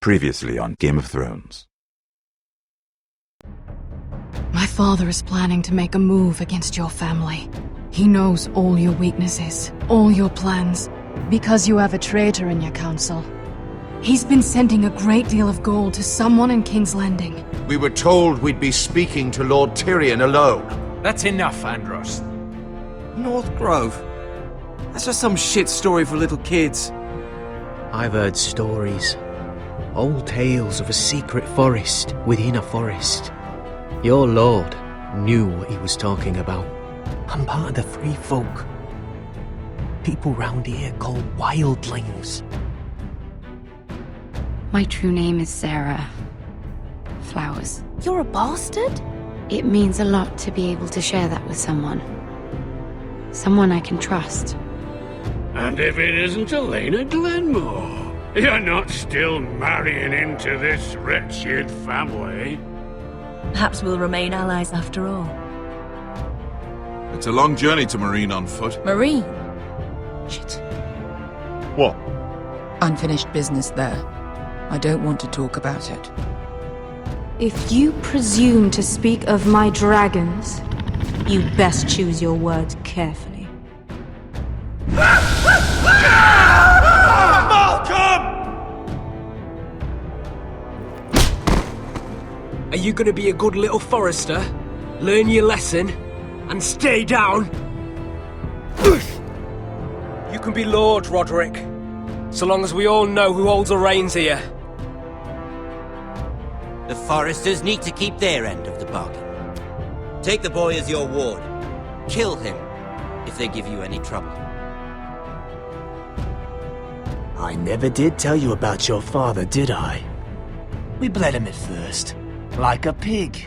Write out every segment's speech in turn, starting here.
Previously on Game of Thrones. My father is planning to make a move against your family. He knows all your weaknesses, all your plans, because you have a traitor in your council. He's been sending a great deal of gold to someone in King's Landing. We were told we'd be speaking to Lord Tyrion alone. That's enough, Andros. North Grove? That's just some shit story for little kids. I've heard stories. Old tales of a secret forest within a forest. Your lord knew what he was talking about. I'm part of the Free Folk. People round here called wildlings. My true name is Sarah Flowers. You're a bastard? It means a lot to be able to share that with someone. Someone I can trust. And if it isn't Elena Glenmore, you're not still marrying into this wretched family. Perhaps we'll remain allies after all. It's a long journey to Marine on foot. Marine? Shit. What? Unfinished business there. I don't want to talk about it. If you presume to speak of my dragons, you'd best choose your words carefully. Are you gonna be a good little forester? Learn your lesson? And stay down? You can be Lord, Roderick. So long as we all know who holds the reins here. The Foresters need to keep their end of the bargain. Take the boy as your ward. Kill him if they give you any trouble. I never did tell you about your father, did I? We bled him at first, like a pig.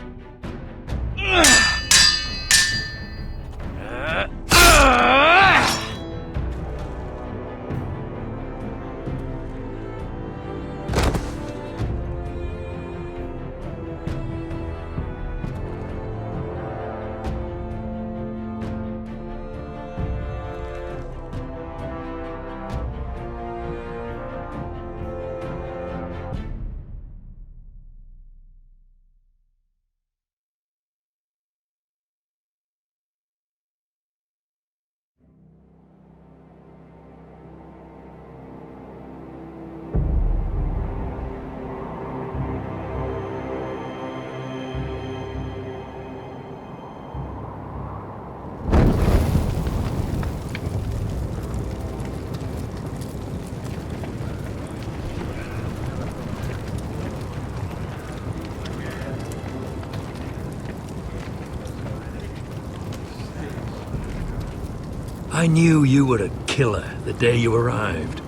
I knew you were a killer the day you arrived.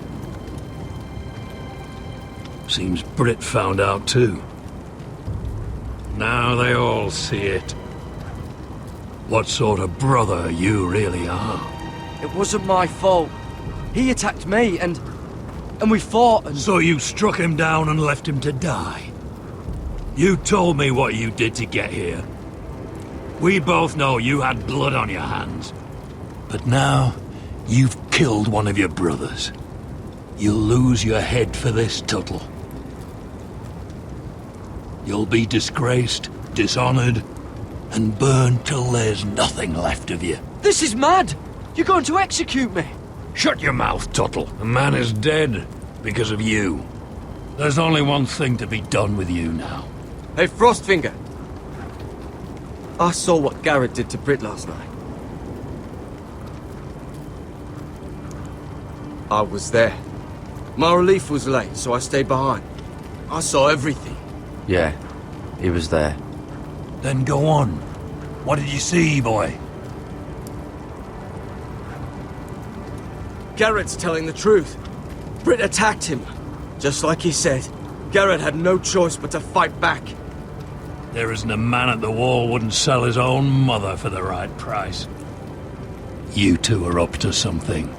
Seems Britt found out too. Now they all see it. What sort of brother you really are. It wasn't my fault. He attacked me and we fought and... So you struck him down and left him to die? You told me what you did to get here. We both know you had blood on your hands. But now, you've killed one of your brothers. You'll lose your head for this, Tuttle. You'll be disgraced, dishonored, and burned till there's nothing left of you. This is mad! You're going to execute me! Shut your mouth, Tuttle. The man is dead because of you. There's only one thing to be done with you now. Hey, Frostfinger! I saw what Garrett did to Britt last night. I was there. My relief was late, so I stayed behind. I saw everything. Yeah, he was there. Then go on. What did you see, boy? Garrett's telling the truth. Britt attacked him. Just like he said, Garrett had no choice but to fight back. There isn't a man at the wall wouldn't sell his own mother for the right price. You two are up to something.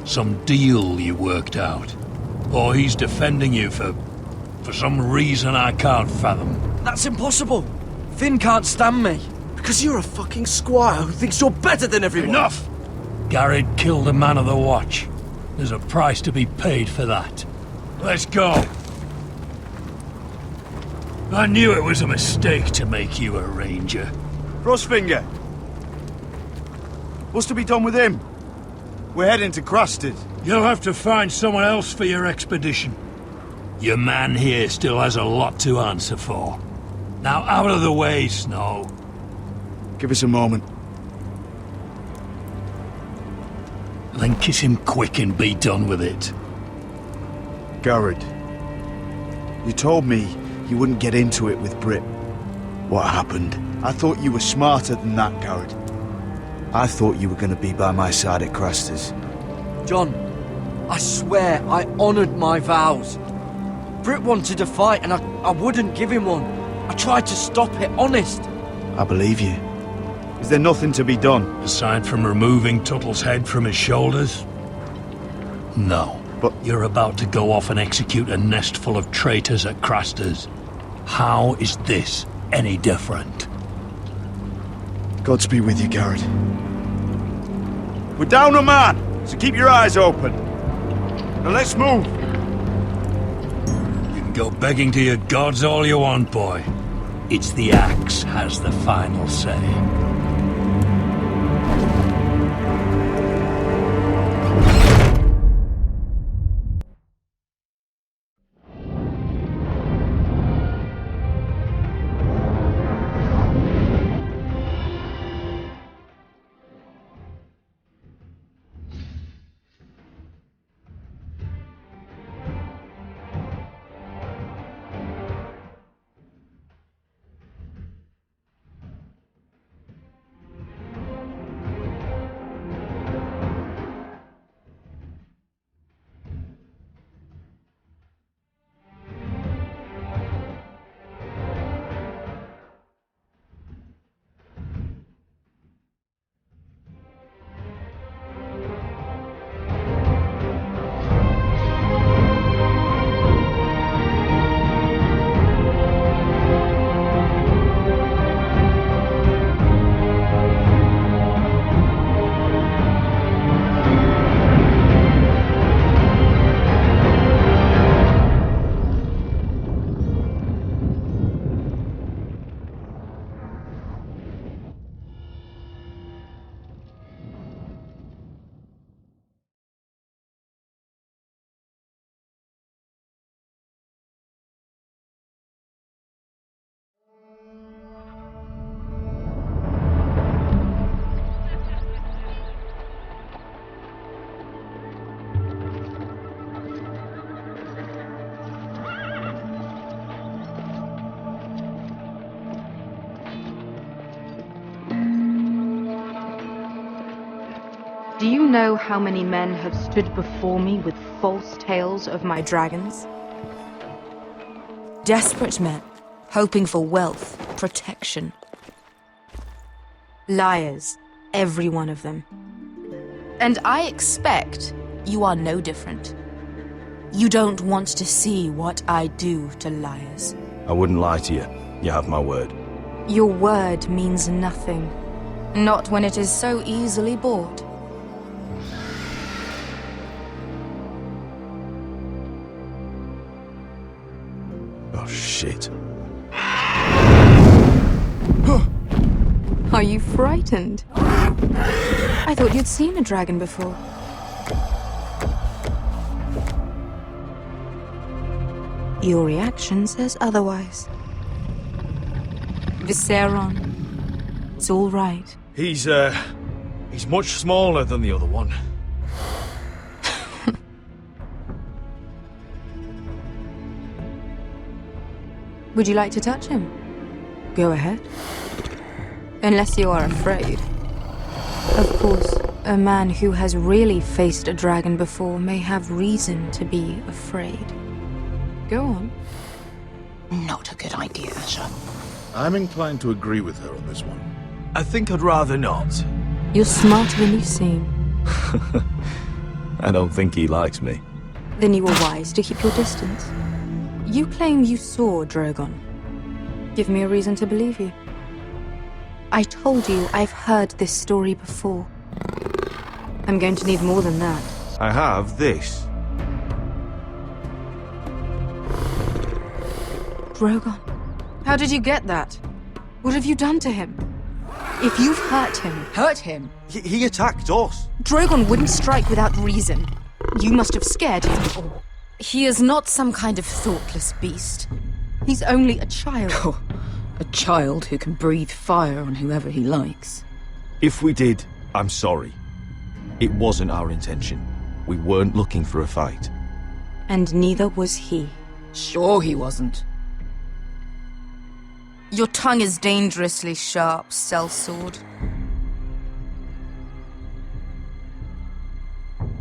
Some deal you worked out. Or he's defending you for some reason I can't fathom. That's impossible. Finn can't stand me. Because you're a fucking squire who thinks you're better than everyone. Enough! Garrett killed a man of the watch. There's a price to be paid for that. Let's go. I knew it was a mistake to make you a ranger. Frostfinger! What's to be done with him? We're heading to Crusted. You'll have to find someone else for your expedition. Your man here still has a lot to answer for. Now out of the way, Snow. Give us a moment. Then kiss him quick and be done with it. Garrett, you told me you wouldn't get into it with Brit. What happened? I thought you were smarter than that, Garrett. I thought you were going to be by my side at Craster's. John, I swear I honoured my vows. Brit wanted to fight and I wouldn't give him one. I tried to stop it, honest. I believe you. Is there nothing to be done? Aside from removing Tuttle's head from his shoulders? No. But you're about to go off and execute a nest full of traitors at Craster's. How is this any different? Godspeed with you, Garrett. We're down a man, so keep your eyes open. Now let's move. You can go begging to your gods all you want, boy. It's the axe has the final say. Do you know how many men have stood before me with false tales of my dragons? Desperate men, hoping for wealth, protection. Liars, every one of them. And I expect you are no different. You don't want to see what I do to liars. I wouldn't lie to you. You have my word. Your word means nothing. Not when it is so easily bought. Oh, shit. Are you frightened? I thought you'd seen a dragon before. Your reaction says otherwise. Viserion, it's all right. He's much smaller than the other one. Would you like to touch him? Go ahead. Unless you are afraid. Of course, a man who has really faced a dragon before may have reason to be afraid. Go on. Not a good idea, Asher. I'm inclined to agree with her on this one. I think I'd rather not. You're smarter than you seem. I don't think he likes me. Then you were wise to keep your distance. You claim you saw Drogon. Give me a reason to believe you. I told you I've heard this story before. I'm going to need more than that. I have this. Drogon? How did you get that? What have you done to him? If you've hurt him... Hurt him? He attacked us. Drogon wouldn't strike without reason. You must have scared him, or... He is not some kind of thoughtless beast. He's only a child. Oh, a child who can breathe fire on whoever he likes. If we did, I'm sorry. It wasn't our intention. We weren't looking for a fight. And neither was he. Sure he wasn't. Your tongue is dangerously sharp, sellsword.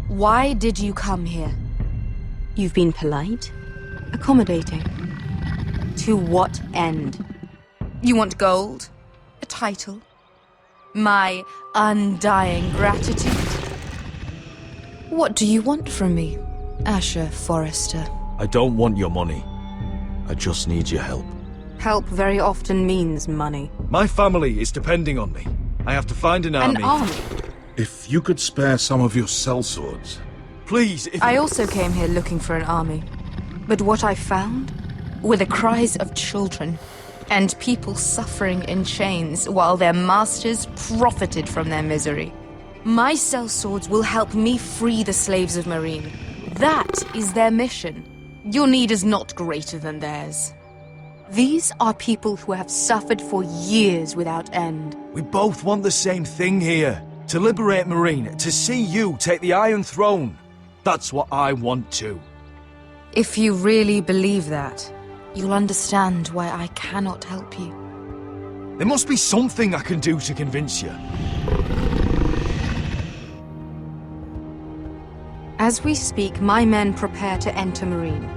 Why did you come here? You've been polite, accommodating. To what end? You want gold? A title? My undying gratitude? What do you want from me, Asher Forrester? I don't want your money. I just need your help. Help very often means money. My family is depending on me. I have to find an army. An army? If you could spare some of your sellswords. Please, if... I also came here looking for an army. But what I found were the cries of children and people suffering in chains while their masters profited from their misery. My sellswords will help me free the slaves of Meereen. That is their mission. Your need is not greater than theirs. These are people who have suffered for years without end. We both want the same thing here. To liberate Meereen, to see you take the Iron Throne. That's what I want too. If you really believe that, you'll understand why I cannot help you. There must be something I can do to convince you. As we speak, my men prepare to enter Meereen.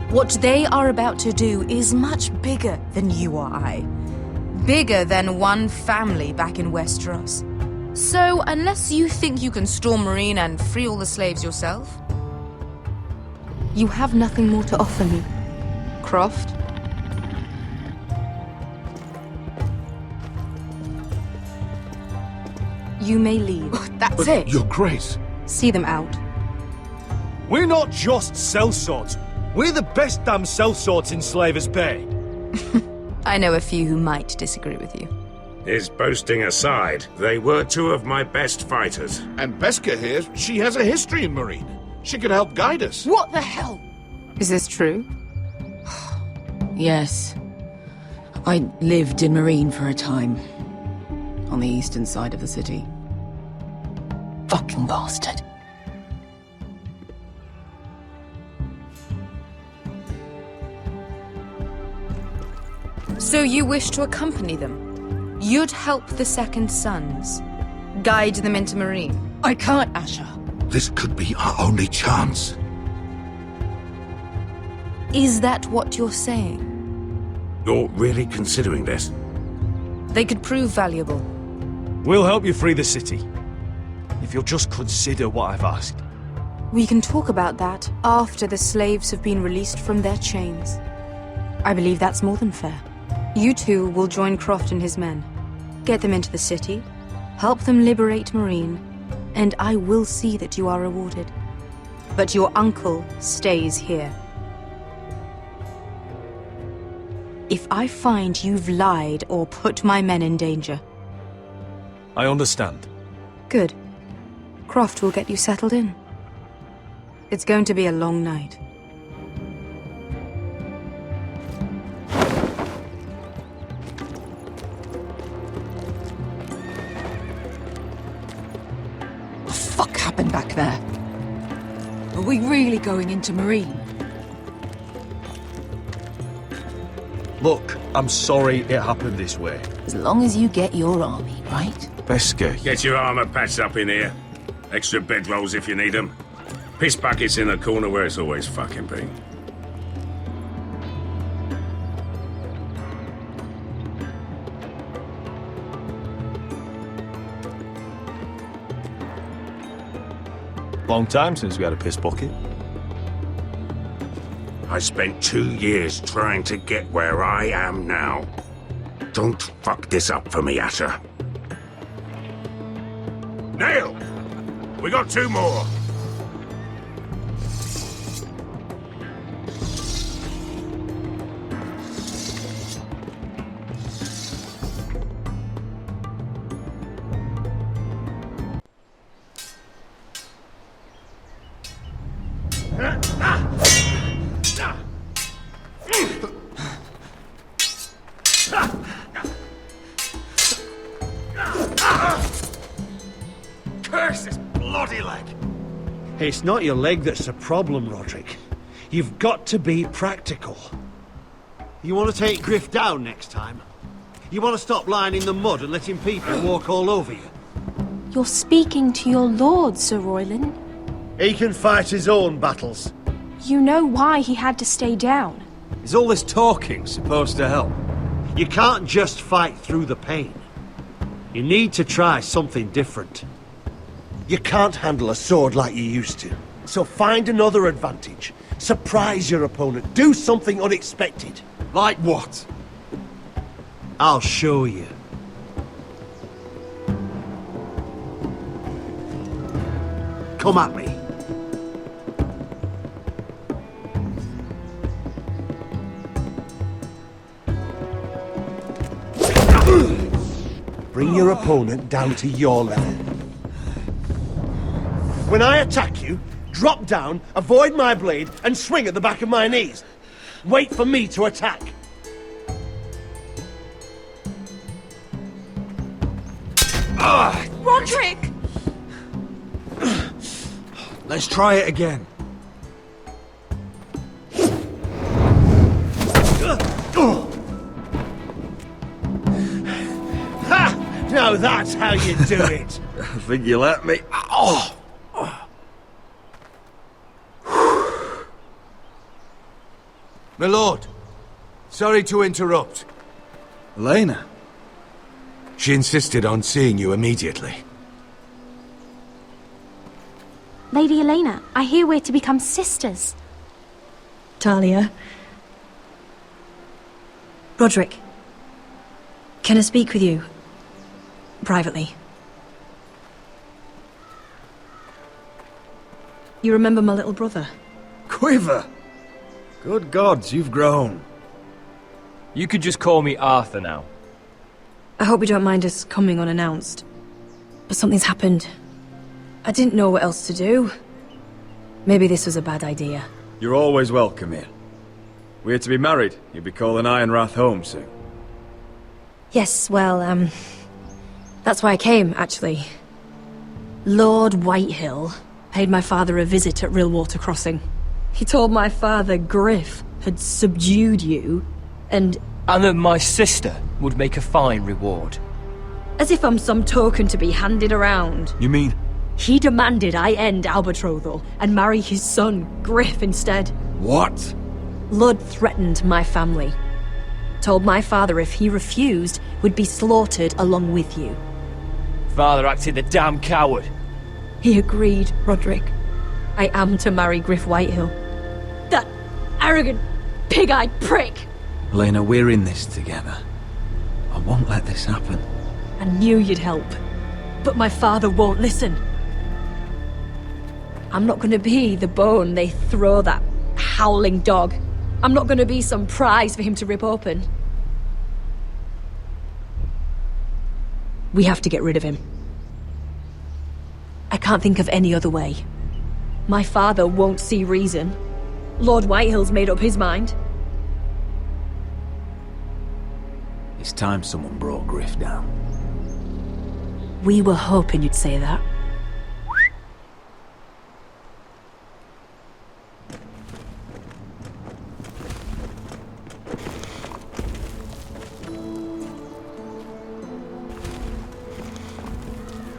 What they are about to do is much bigger than you or I. Bigger than one family back in Westeros. So, unless you think you can storm Meereen and free all the slaves yourself... You have nothing more to offer me, Croft. You may leave. That's it. Your Grace. See them out. We're not just sellswords. We're the best damn sellswords in Slavers Bay. I know a few who might disagree with you. His boasting aside, they were two of my best fighters. And Beskha here, she has a history in Meereen. She could help guide us. What the hell? Is this true? Yes. I lived in Meereen for a time. On the eastern side of the city. Fucking bastard. So you wish to accompany them? You'd help the Second Sons? Guide them into Meereen? I can't, Asher. This could be our only chance. Is that what you're saying? You're really considering this? They could prove valuable. We'll help you free the city. If you'll just consider what I've asked. We can talk about that after the slaves have been released from their chains. I believe that's more than fair. You two will join Croft and his men. Get them into the city, help them liberate Meereen, and I will see that you are rewarded. But your uncle stays here. If I find you've lied or put my men in danger... I understand. Good. Croft will get you settled in. It's going to be a long night. What the fuck happened back there? Are we really going into Meereen? Look, I'm sorry it happened this way. As long as you get your army, right? Beskha. Get your armor patched up in here. Extra bedrolls if you need them. Piss buckets in the corner where it's always fucking been. Long time since we had a piss bucket. I spent 2 years trying to get where I am now. Don't fuck this up for me, Asher. Nail! We got 2 more! Curse this bloody leg! It's not your leg that's the problem, Roderick. You've got to be practical. You want to take Griff down next time? You want to stop lying in the mud and letting people walk all over you? You're speaking to your lord, Sir Royland. He can fight his own battles. You know why he had to stay down. Is all this talking supposed to help? You can't just fight through the pain. You need to try something different. You can't handle a sword like you used to. So find another advantage. Surprise your opponent. Do something unexpected. Like what? I'll show you. Come at me. Bring your opponent down to your level. When I attack you, drop down, avoid my blade, and swing at the back of my knees. Wait for me to attack. Roderick! Let's try it again. Ha! Now that's how you do it. I think you let me. Oh! My lord, sorry to interrupt. Elena? She insisted on seeing you immediately. Lady Elena, I hear we're to become sisters. Talia. Roderick. Can I speak with you? Privately. You remember my little brother? Quiver! Good gods, you've grown. You could just call me Arthur now. I hope you don't mind us coming unannounced. But something's happened. I didn't know what else to do. Maybe this was a bad idea. You're always welcome here. We're to be married. You'll be calling Ironrath home soon. Yes, well, that's why I came, actually. Lord Whitehill paid my father a visit at Rillwater Crossing. He told my father Griff had subdued you, and that my sister would make a fine reward. as if I'm some token to be handed around. You mean? He demanded I end our betrothal and marry his son, Griff, instead. What? Lud threatened my family. Told my father if he refused, would be slaughtered along with you. Father acted a damn coward. He agreed, Roderick. I am to marry Griff Whitehill. That arrogant, pig-eyed prick! Elena, we're in this together. I won't let this happen. I knew you'd help. But my father won't listen. I'm not gonna be the bone they throw that howling dog. I'm not gonna be some prize for him to rip open. We have to get rid of him. I can't think of any other way. My father won't see reason. Lord Whitehill's made up his mind. It's time someone brought Griff down. We were hoping you'd say that.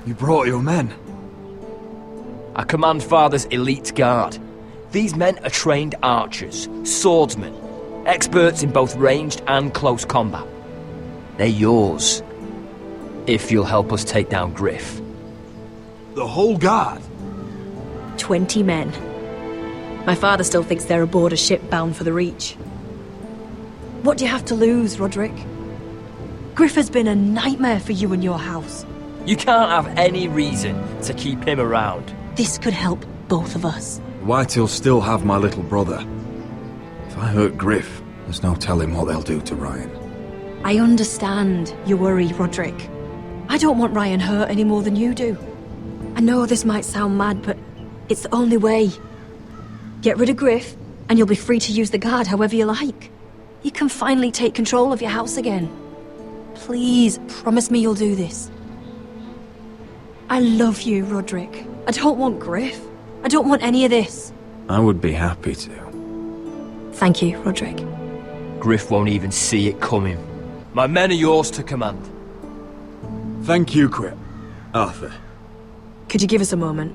You brought your men. I command Father's elite guard. These men are trained archers, swordsmen, experts in both ranged and close combat. They're yours, if you'll help us take down Griff. The whole guard? 20 men. My father still thinks they're aboard a ship bound for the Reach. What do you have to lose, Roderick? Griff has been a nightmare for you and your house. You can't have any reason to keep him around. This could help both of us. Whitehill still have my little brother. If I hurt Griff, there's no telling what they'll do to Ryan. I understand your worry, Roderick. I don't want Ryan hurt any more than you do. I know this might sound mad, but it's the only way. Get rid of Griff, and you'll be free to use the guard however you like. You can finally take control of your house again. Please, promise me you'll do this. I love you, Roderick. I don't want Griff. I don't want any of this. I would be happy to. Thank you, Roderick. Griff won't even see it coming. My men are yours to command. Thank you, Quip. Arthur. Could you give us a moment?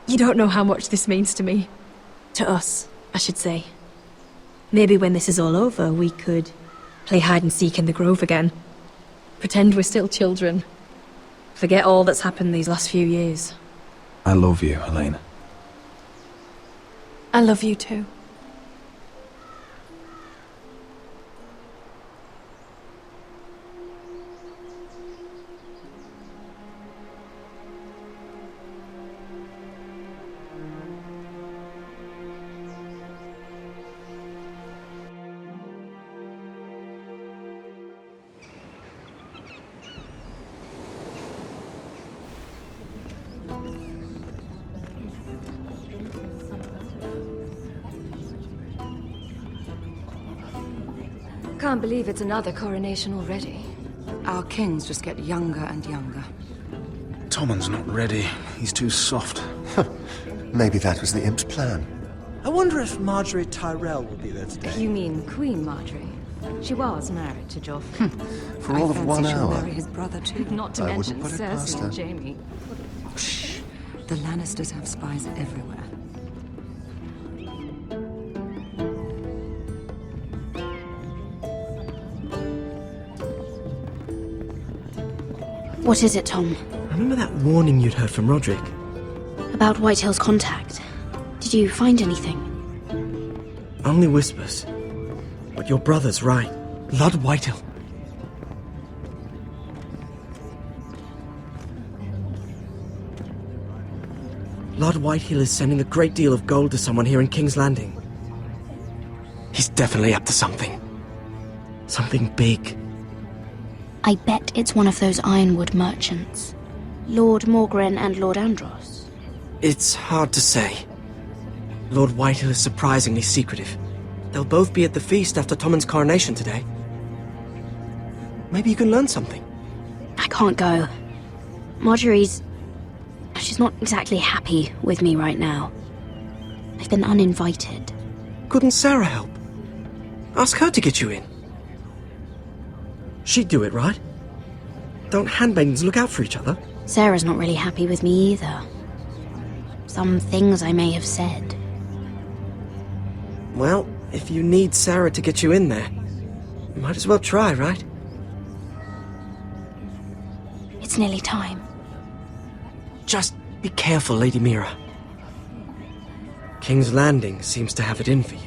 You don't know how much this means to me. To us, I should say. Maybe when this is all over, we could play hide and seek in the grove again. Pretend we're still children. Forget all that's happened these last few years. I love you, Elena. I love you too. Can't believe it's another coronation already. Our kings just get younger and younger. Tommen's not ready. He's too soft. Maybe that was the imp's plan. I wonder if Marjorie Tyrell will be there today. You mean Queen Marjorie? She was married to Joffrey. For all of 1 she'll hour. marry his brother too. Not to I mention wouldn't put it past Cersei her. and Jaime. Shh. The Lannisters have spies everywhere. What is it, Tom? Remember that warning you'd heard from Roderick? About Whitehill's contact. Did you find anything? Only whispers. But your brother's right. Lord Whitehill. Lord Whitehill is sending a great deal of gold to someone here in King's Landing. He's definitely up to something. Something big. I bet it's one of those ironwood merchants. Lord Morgren and Lord Andros. It's hard to say. Lord Whitehill is surprisingly secretive. They'll both be at the feast after Tommen's coronation today. Maybe you can learn something. I can't go. Marjorie's... she's not exactly happy with me right now. I've been uninvited. Couldn't Sarah help? Ask her to get you in. She'd do it, right? Don't handmaidens look out for each other? Sarah's not really happy with me either. Some things I may have said. Well, if you need Sarah to get you in there, you might as well try, right? It's nearly time. Just be careful, Lady Mira. King's Landing seems to have it in for you.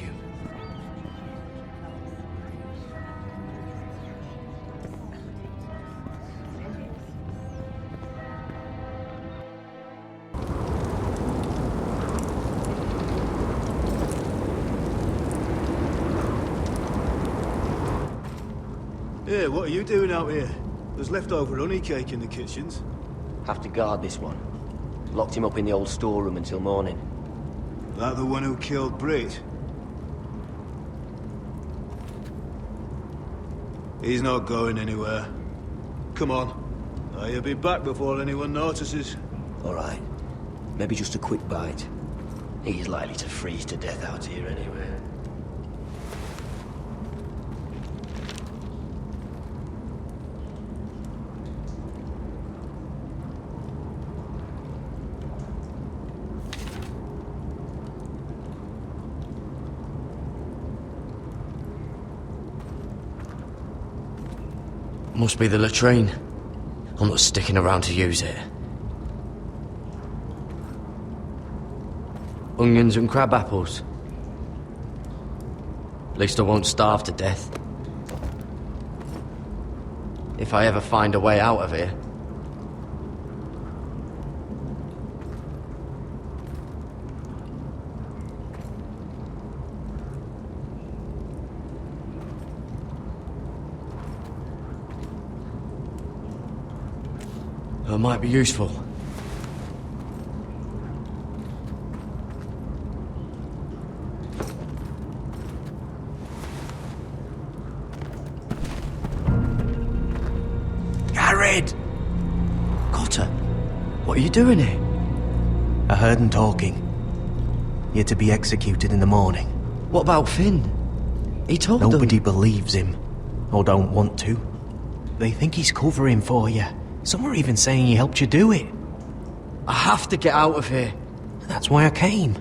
Hey, what are you doing out here? There's leftover honey cake in the kitchens. Have to guard this one. Locked him up in the old storeroom until morning. That the one who killed Brit? He's not going anywhere. Come on. He'll be back before anyone notices. All right. Maybe just a quick bite. He's likely to freeze to death out here anyway. Must be the latrine. I'm not sticking around to use it. Onions and crab apples. At least I won't starve to death. If I ever find a way out of here. It might be useful. head! Cotter, what are you doing here? I heard them talking. You're to be executed in the morning. What about Finn? He told them... Nobody believes him, or don't want to. They think he's covering for you. Some are even saying he helped you do it. I have to get out of here. That's why I came.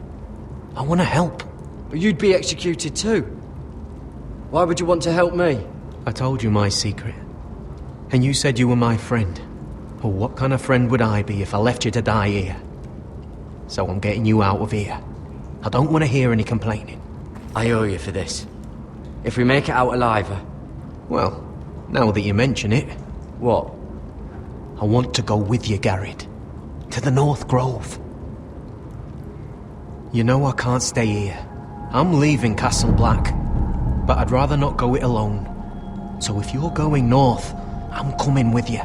I want to help. But you'd be executed too. Why would you want to help me? I told you my secret. And you said you were my friend. Well, what kind of friend would I be if I left you to die here? So I'm getting you out of here. I don't want to hear any complaining. I owe you for this. If we make it out alive... Well, now that you mention it... What? I want to go with you, Garrett. To the North Grove. You know I can't stay here. I'm leaving Castle Black. But I'd rather not go it alone. So if you're going north, I'm coming with you.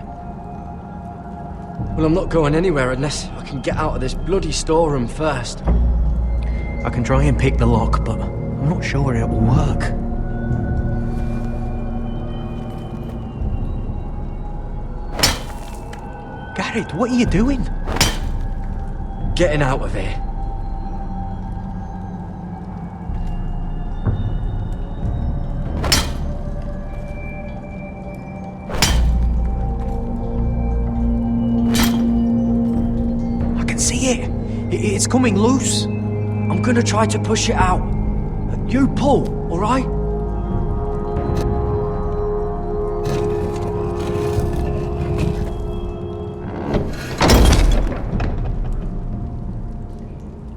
Well, I'm not going anywhere unless I can get out of this bloody storeroom first. I can try and pick the lock, but I'm not sure it will work. Garrett, what are you doing? Getting out of here. I can see it. It's coming loose. I'm gonna try to push it out. You pull, all right?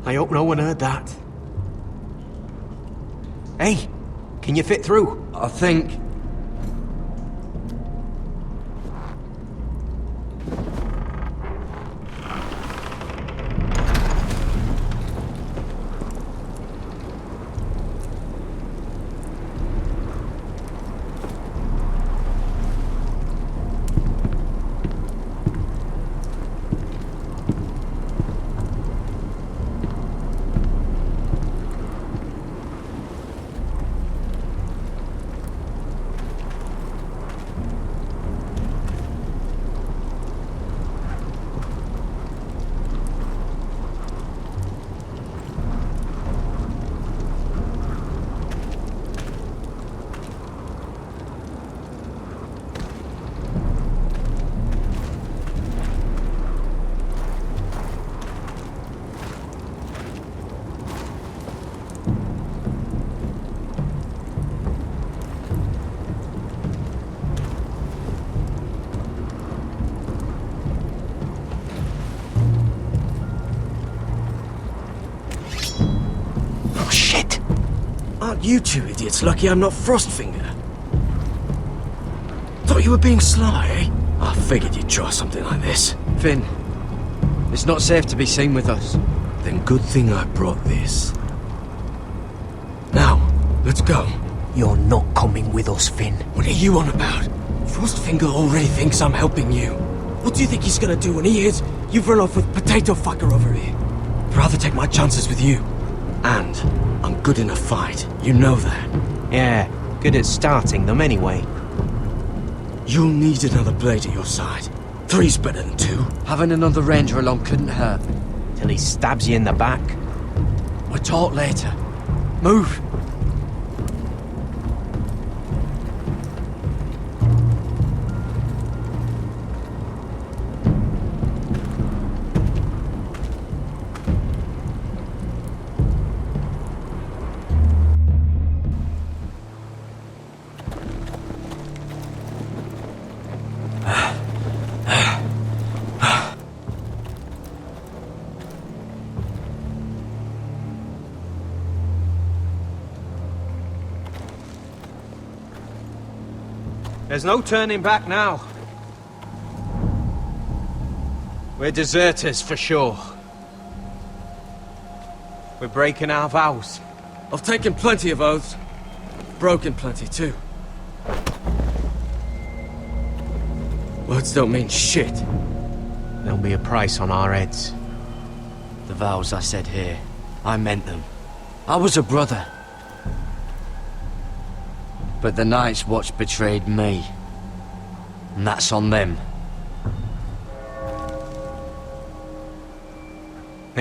I hope no one heard that. Hey, can you fit through? I think... Aren't you two idiots lucky I'm not Frostfinger? Thought you were being sly, eh? I figured you'd try something like this. Finn, it's not safe to be seen with us. Then good thing I brought this. Now, let's go. You're not coming with us, Finn. What are you on about? Frostfinger already thinks I'm helping you. What do you think he's gonna do when he hears you've run off with Potato Fucker over here? I'd rather take my chances with you. And I'm good in a fight. You know that. Yeah, good at starting them anyway. You'll need another blade at your side. 3's better than 2. Having another ranger along couldn't hurt. Till he stabs you in the back. We'll talk later. Move! There's no turning back now. We're deserters for sure. We're breaking our vows. I've taken plenty of oaths. Broken plenty too. Words don't mean shit. There'll be a price on our heads. The vows I said here, I meant them. I was a brother. But the Night's Watch betrayed me. And that's on them.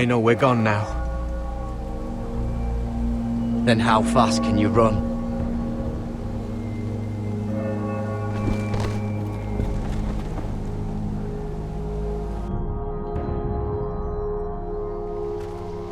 They know we're gone now. Then how fast can you run?